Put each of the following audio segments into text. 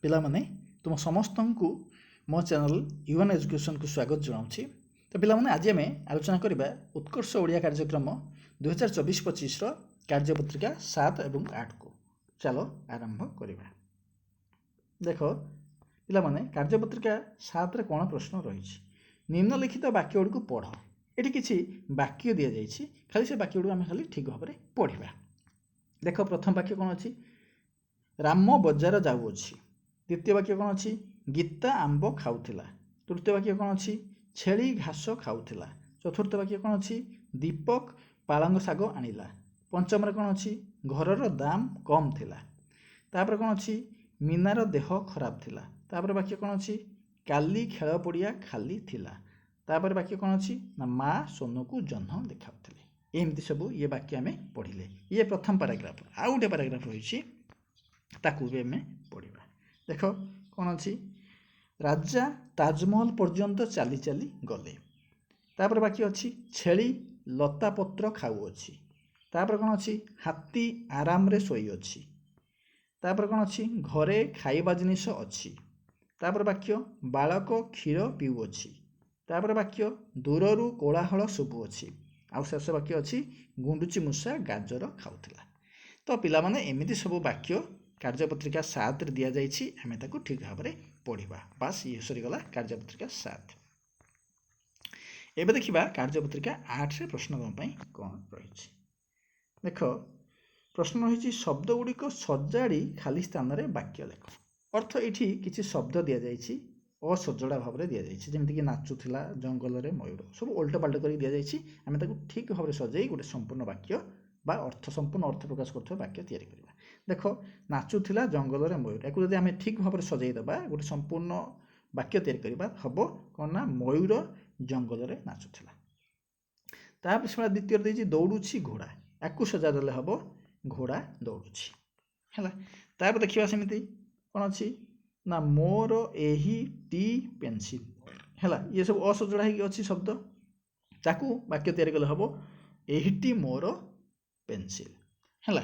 पिला माने तुम समस्त को मो चैनल यूएन एजुकेशन को स्वागत जनाऊँगी। तो पिला माने आज आम आलोचना करबा उत्कर्ष ओडिया कार्यक्रम 2024-25 कार्यपत्रिका 7 और 8 को। चलो आरंभ करबा। देख पिला माने कार्यपत्रिका 7 रे कौन प्रश्न रही निम्नलिखित वाक्य गुड़ को पढ़। ये किसी वाक्य दि जाइए खाली से वाक्य गुड़ आम खाली ठीक भाव में पढ़ा। देख प्रथम वाक्य कौन अच्छी राम बजार जाऊँगी। द्वितीय वाक्य कौन अच्छी गीता आंब खाऊला। तृतीय वाक्य कौन अच्छी छेली घास खाऊला। चतुर्थ वाक्य कौन अच्छी दीपक पालंग शाग आनिला। पंचम कौन अच्छी घरर दाम कम थिला। तापर कौन अच्छी मीनार देह खराब थिला। तापर वाक्य कौन अच्छी काली खेल पड़िया खाली थिला। तापर वाक्य कौन अच्छी ना माँ सोनू को जह्न देखाउथिले। एमती सब ये वाक्य आम पढ़िले। ये प्रथम पैराग्राफ। आउ गोटे पैराग्राफ रही ताकू भी आम पढ़ा। देख कौन अच्छी राजा ताजमहल पर्यंत चली चली गले। तापर वाक्य अच्छी छेली लता पत्र खाऊँगी। तापर कौन अच्छी हाथी आराम रे शोई अच्छी। तापर कौन अच्छी घरे खाइबा जिनिस अच्छी। तापर वाक्य बालक क्षीर पीऊँगी। तापर वाक्य दूररू कोलाहल शुभुअछि। आउ शेष वाक्य अच्छी गुंडुची मूषा गाजर खाऊला। तो पिला माने एमिति सब वाक्य कार्यपत्रिका 7 दि जाइए आम ताकू ठीक भाव में पढ़ा। बास ये सरीगला कार्यपत्रिका 7। एबे देखिबा कार्यपत्रिका 8 रे प्रश्न कौन रही। देख प्रश्न रही शब्द गुड़िक सजाड़ी खाली स्थान में वाक्य लेख। अर्थ ये किसी शब्द दि जाइए असजड़ा भाव में दि जाइए जमीक नाचुला जंगल में मयूर सब उल्टा पाल्टा कर दि जाइए। आम ताकू ठीक भाव में सजाई गोटे संपूर्ण वाक्य बा अर्थ संपूर्ण अर्थ प्रकाश कर वाक्य तैयारी करबा। देख नाचुला जंगल में मयूर या जब आम ठीक भाव में सजाईदेबा गोटे संपूर्ण वाक्य तैयारी करबा हम कौन ना मयूर जंगल में नाचुला। तापर से द्वितीय देती दौड़ुची घोड़ा या सजादेले हम घोड़ा दौड़ुची है। तापर देखा सेमती कौन अच्छी ना मोर एही टी पेंसिल है। ये सब असजड़ा हो शब्द ताकू वाक्य तैयारी कले हम एहीटी मोर पेंसिल है।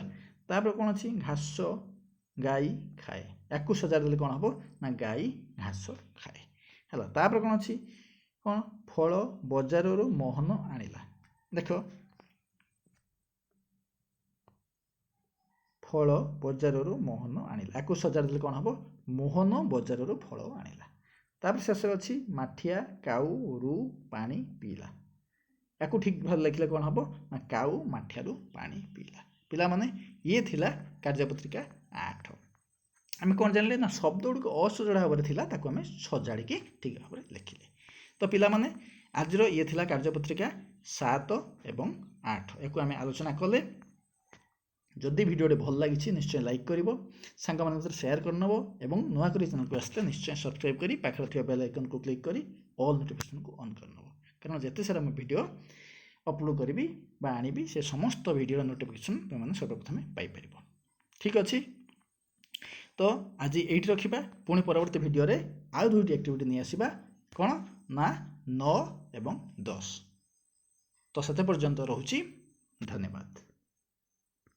तापर कौन अच्छी घास गाई खाए या सजादेले कौन हम ना गाई घास खाए है। तापर कौन अच्छी कौन फल बजार मोहन आनिला। देख फल बजार मोहन आनिला या सजादेले कौन हम मोहन बजार फल आनिला। तापर शेष अच्छी माठिया काऊ रू पानी पीला या ठीक भाव लिखले कौन हम ना काऊ माठियारू पानी पीला। पिला माने ये थिला कार्यपत्रिका 8। आम कौन जानले ना शब्द गुड़िक असजड़ा भाव में ताकू आम सजाड़ी ठीक भाव में लिखिले। तो पिला माने आज ये थिला कार्यपत्रिका 7 और 8 या आम आलोचना कले। जदि भिडियो भल लगी निश्चय लाइक कर सांग मान शेयर करनब और नुआ कर चैनल को आसते निश्चय सब्सक्राइब करी पाखर थिबा बेल आइकन को क्लिक करी ऑल नोटिफिकेशन को ऑन करनब। कारण जिते सारा मैं वीडियो अपलोड करी बा आनिबी से समस्त वीडियो नोटिफिकेशन तुम सर्वप्रथम पाइपर। ठीक अच्छे तो आज ये रखा पुणी परवर्ती वीडियो रे आउ दुईटी एक्टिविटी नहीं आसवा कौन ना 9 और 10। तो से पर्यंत रोची धन्यवाद।